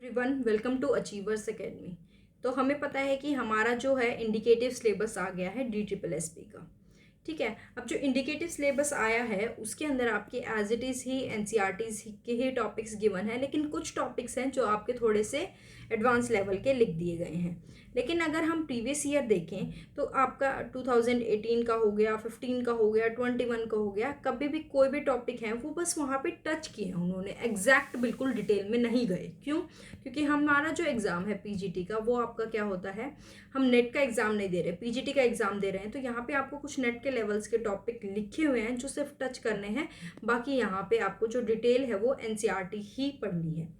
Everyone welcome to achievers academy. तो हमें पता है कि हमारा जो है इंडिकेटिव सिलेबस आ गया है DSSS का। ठीक है, अब जो इंडिकेटिव सिलेबस आया है उसके अंदर आपके एज इट इज़ ही NCERTs के ही टॉपिक्स गिवन है, लेकिन कुछ टॉपिक्स हैं जो आपके थोड़े से एडवांस लेवल के लिख दिए गए हैं। लेकिन अगर हम प्रीवियस ईयर देखें तो आपका 2018 का हो गया, 15 का हो गया, 21 का हो गया, कभी भी कोई भी टॉपिक है वो बस वहाँ पे टच किए हैं उन्होंने, एग्जैक्ट बिल्कुल डिटेल में नहीं गए। क्यों? क्योंकि हमारा जो एग्ज़ाम है PGT का, वो आपका क्या होता है, हम नेट का एग्ज़ाम नहीं दे रहे, PGT का एग्ज़ाम दे रहे हैं। तो यहाँ पे आपको कुछ नेट के लेवल्स के टॉपिक लिखे हुए हैं जो सिर्फ टच करने हैं, बाकी यहाँ पे आपको जो डिटेल है वो NCERT ही पढ़नी है।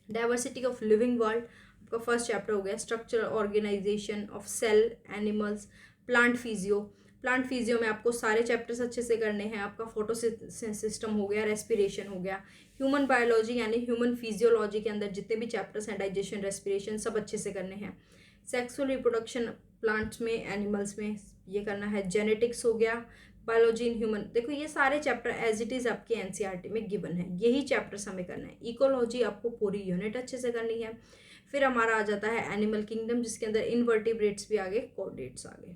डाइवर्सिटी ऑफ लिविंग वर्ल्ड आपका फर्स्ट चैप्टर हो गया। Structural organisation of cell, animals, plant physio. Plant physio में आपको सारे चैप्टर्स अच्छे से करने हैं। आपका फोटो सिस्टम हो गया, रेस्पिरेशन हो गया। ह्यूमन बायोलॉजी यानी ह्यूमन फिजियोलॉजी के अंदर जितने भी चैप्टर्स हैं, डाइजेशन, रेस्पिरेशन, सब अच्छे से करने हैं। सेक्सुअल रिप्रोडक्शन प्लांट्स में, एनिमल्स में ये करना है। जेनेटिक्स हो गया, बायोलॉजी इन ह्यूमन। देखो ये सारे चैप्टर एज इट इज़ आपके NCERT में गिवन है, यही चैप्टर्स हमें करना है। इकोलॉजी आपको पूरी यूनिट अच्छे से करनी है। फिर हमारा आ जाता है एनिमल किंगडम, जिसके अंदर इनवर्टिब्रेट्स भी आ गए, कॉर्डेट्स आ गए।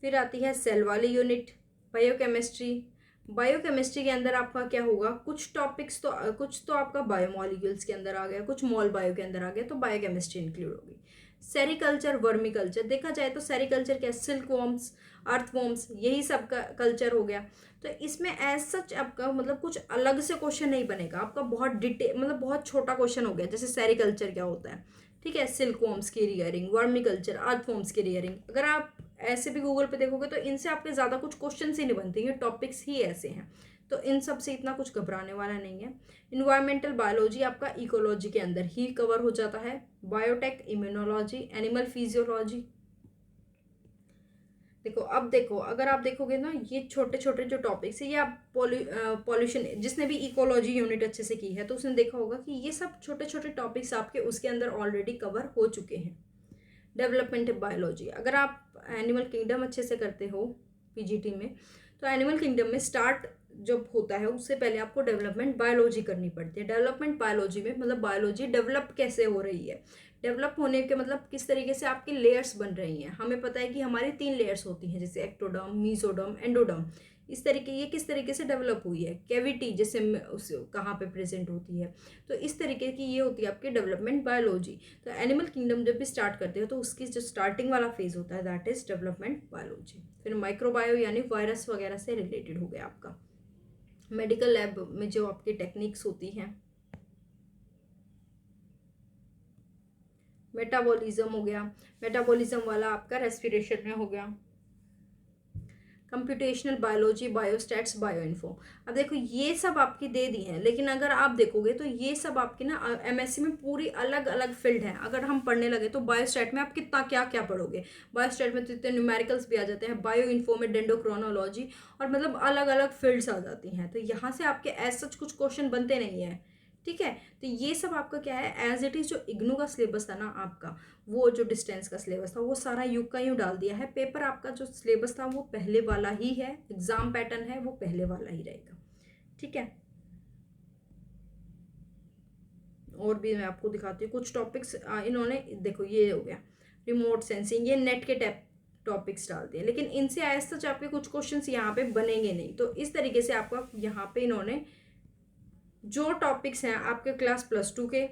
फिर आती है सेल वाली यूनिट, बायोकेमिस्ट्री। बायोकेमिस्ट्री के अंदर आपका क्या होगा, कुछ तो आपका बायोमॉलिक्यूल्स के अंदर आ गया, कुछ मॉल बायो के अंदर आ गया, तो बायोकेमिस्ट्री इंक्लूड होगी। सेरिकल्चर, वर्मी कल्चर, देखा जाए तो सेरिकल्चर क्या, सिल्क वॉर्म्स, अर्थ वॉर्म्स, यही सब का कल्चर हो गया। तो इसमें एज सच आपका मतलब कुछ अलग से क्वेश्चन नहीं बनेगा, आपका बहुत डिटेल मतलब बहुत छोटा क्वेश्चन हो गया। जैसे सेरिकल्चर क्या होता है, ठीक है, सिल्क वॉर्म्स की रियरिंग, वर्मी कल्चर, अर्थ वॉर्म्स की रियरिंग। अगर आप ऐसे भी गूगल पे देखोगे तो इनसे आपके ज़्यादा कुछ क्वेश्चन ही नहीं बनते, ये टॉपिक्स ही ऐसे हैं, तो इन सब से इतना कुछ घबराने वाला नहीं है। इन्वायरमेंटल बायोलॉजी आपका इकोलॉजी के अंदर ही कवर हो जाता है। Biotech, immunology, animal physiology. देखो अगर आप देखोगे ना, ये छोटे छोटे जो टॉपिक्स है, ये आप पॉल्यूशन, जिसने भी इकोलॉजी यूनिट अच्छे से की है तो उसने देखा होगा कि ये सब छोटे छोटे टॉपिक्स आपके उसके अंदर ऑलरेडी कवर हो चुके हैं। डेवलपमेंट बायोलॉजी, अगर आप एनिमल किंगडम अच्छे से करते हो PGT में, तो एनिमल किंगडम में स्टार्ट जब होता है उससे पहले आपको डेवलपमेंट बायोलॉजी करनी पड़ती है। डेवलपमेंट बायोलॉजी में मतलब बायोलॉजी डेवलप कैसे हो रही है, डेवलप होने के मतलब किस तरीके से आपकी लेयर्स बन रही हैं। हमें पता है कि हमारी 3 लेयर्स होती हैं, जैसे एक्टोडर्म, मीसोडर्म, एंडोडर्म। इस तरीके ये किस तरीके से डेवलप हुई है, कैविटी जैसे उस कहाँ पे प्रेजेंट होती है, तो इस तरीके की ये होती है आपकी डेवलपमेंट बायोलॉजी। तो एनिमल किंगडम जब भी स्टार्ट करते हो तो उसकी जो स्टार्टिंग वाला फेज होता है दैट इज डेवलपमेंट बायोलॉजी। फिर माइक्रोबायो यानी वायरस वगैरह से रिलेटेड हो गया आपका। मेडिकल लैब में जो आपकी टेक्निक्स होती हैं। मेटाबॉलिज्म हो गया, मेटाबॉलिज्म वाला आपका रेस्पिरेशन में हो गया। Computational biology, biostats, bioinfo. अब देखो ये सब आपकी दे दी हैं, लेकिन अगर आप देखोगे तो ये सब आपकी ना MSc में पूरी अलग अलग फील्ड है। अगर हम पढ़ने लगे तो बायोस्टैट में आप कितना क्या क्या पढ़ोगे, बायोस्टैट में तो इतने न्यूमेरिकल्स भी आ जाते हैं, बायोइन्फो में डेंडोक्रोनोलॉजी, और मतलब अलग अलग फील्ड्स आ जाती हैं। तो यहाँ से आपके एज सच कुछ क्वेश्चन बनते नहीं हैं, ठीक है। तो ये सब आपका क्या है, एज इट इज़ जो इग्नू का सिलेबस था ना आपका, वो जो डिस्टेंस का सिलेबस था वो सारा यूं का यूं डाल दिया है। पेपर आपका जो सिलेबस था वो पहले वाला ही है, एग्जाम पैटर्न है वो पहले वाला ही रहेगा, ठीक है। और भी मैं आपको दिखाती हूँ कुछ टॉपिक्स इन्होंने, देखो ये हो गया रिमोट सेंसिंग, ये नेट के टॉपिक्स डाल दिए, लेकिन इनसे आज सच आपके कुछ क्वेश्चंस यहाँ पे बनेंगे नहीं। तो इस तरीके से आपका यहाँ पे इन्होंने जो टॉपिक्स हैं आपके क्लास +2 के,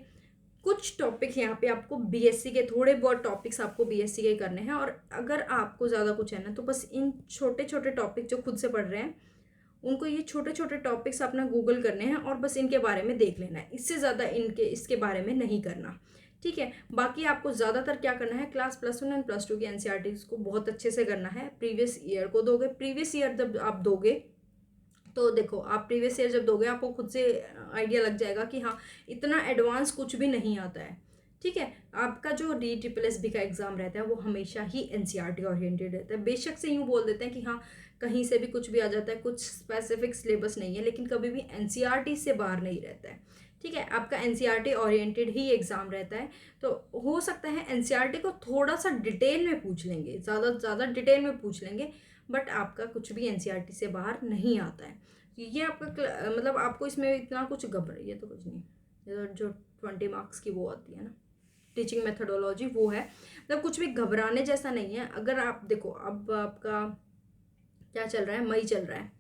कुछ टॉपिक यहाँ पे आपको BSc के, थोड़े बहुत टॉपिक्स आपको BSc के करने हैं। और अगर आपको ज़्यादा कुछ है ना तो बस इन छोटे छोटे टॉपिक जो खुद से पढ़ रहे हैं उनको ये छोटे छोटे टॉपिक्स अपना गूगल करने हैं और बस इनके बारे में देख लेना है, इससे ज़्यादा इसके बारे में नहीं करना, ठीक है। बाकी आपको ज़्यादातर क्या करना है, क्लास +1 एंड +2 की NCERT को बहुत अच्छे से करना है। प्रीवियस ईयर को दोगे, प्रीवियस ईयर जब आप दोगे तो देखो आप प्रीवियस ईयर जब दोगे आपको खुद से आइडिया लग जाएगा कि हाँ इतना एडवांस कुछ भी नहीं आता है, ठीक है। आपका जो DSSS का एग्ज़ाम रहता है वो हमेशा ही NCERT ओरिएंटेड रहता है। बेशक से यूँ बोल देते हैं कि हाँ कहीं से भी कुछ भी आ जाता है, कुछ स्पेसिफिक सिलेबस नहीं है, लेकिन कभी भी NCERT से बाहर नहीं रहता है, ठीक है। आपका NCERT ओरिएंटेड ही एग्ज़ाम रहता है। तो हो सकता है NCERT को थोड़ा सा डिटेल में पूछ लेंगे, ज़्यादा डिटेल में पूछ लेंगे, बट आपका कुछ भी NCERT से बाहर नहीं आता है। ये आपका मतलब आपको इसमें इतना कुछ घबराइए तो कुछ नहीं। जो 20 मार्क्स की वो होती है ना टीचिंग मेथडोलॉजी, वो है। मतलब कुछ भी घबराने जैसा नहीं है। अगर आप देखो, अब आपका क्या चल रहा है, मई चल रहा है,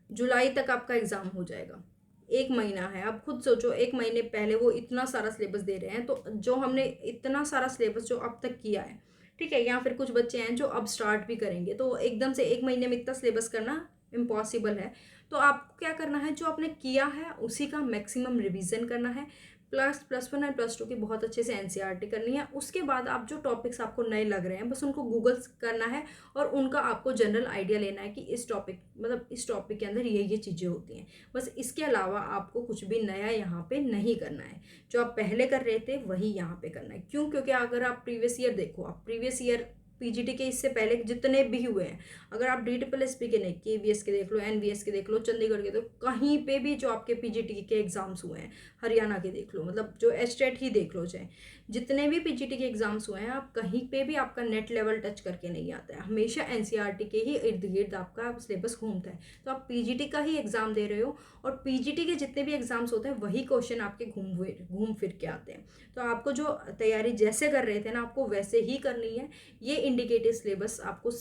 जुलाई तक आपका एग्ज़ाम हो जाएगा, 1 महीना है। आप खुद सोचो, 1 महीने पहले वो इतना सारा सिलेबस दे रहे हैं, तो जो हमने इतना सारा सिलेबस जो अब तक किया है, ठीक है, या फिर कुछ बच्चे हैं जो अब स्टार्ट भी करेंगे, तो एकदम से 1 महीने में इतना सिलेबस करना इम्पॉसिबल है। तो आपको क्या करना है, जो आपने किया है उसी का मैक्सिमम रिवीजन करना है, +1 और +2 की बहुत अच्छे से एनसीईआरटी करनी है। उसके बाद आप जो टॉपिक्स आपको नए लग रहे हैं, बस उनको गूगल करना है और उनका आपको जनरल आइडिया लेना है कि इस टॉपिक, मतलब इस टॉपिक के अंदर ये चीज़ें होती हैं। बस इसके अलावा आपको कुछ भी नया यहाँ पे नहीं करना है। जो आप पहले कर रहे थे वही यहाँ पे करना है। क्यों? क्योंकि अगर आप प्रीवियस ईयर देखो, आप प्रीवियस ईयर पीजीटी के इससे पहले जितने भी हुए हैं, अगर आप DSSP के नहीं, KVS के देख लो, NVS के देख लो, चंडीगढ़ के देख लो, कहीं पे भी जो आपके पीजीटी के एग्जाम्स हुए हैं, हरियाणा के देख लो, मतलब जो एस्टेट ही देख लो, चाहे जितने भी पीजीटी के एग्जाम्स हुए हैं, आप कहीं पे भी आपका नेट लेवल टच करके नहीं आता है। हमेशा एनसीईआरटी के ही इर्द गिर्द आपका सिलेबस घूमता है। तो आप पीजीटी का ही एग्जाम दे रहे हो, और पीजीटी के जितने भी एग्जाम्स होते हैं वही क्वेश्चन आपके घूम फिर के आते हैं। तो आपको जो तैयारी जैसे कर रहे थे ना, आपको वैसे ही करनी है। ये इंडिकेटिव सिलेबस आपको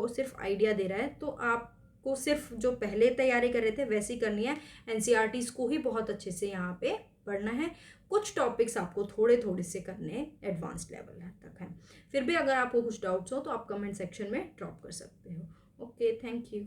सिर्फ आइडिया दे रहा है। तो आपको सिर्फ जो पहले तैयारी कर रहे थे वैसी करनी है। एनसीईआरटीज को ही बहुत अच्छे से यहाँ पे पढ़ना है। कुछ टॉपिक्स आपको थोड़े थोड़े से करने एडवांस लेवल तक हैं। फिर भी अगर आपको कुछ डाउट्स हो तो आप कमेंट सेक्शन में ड्रॉप कर सकते हो। Okay, thank you.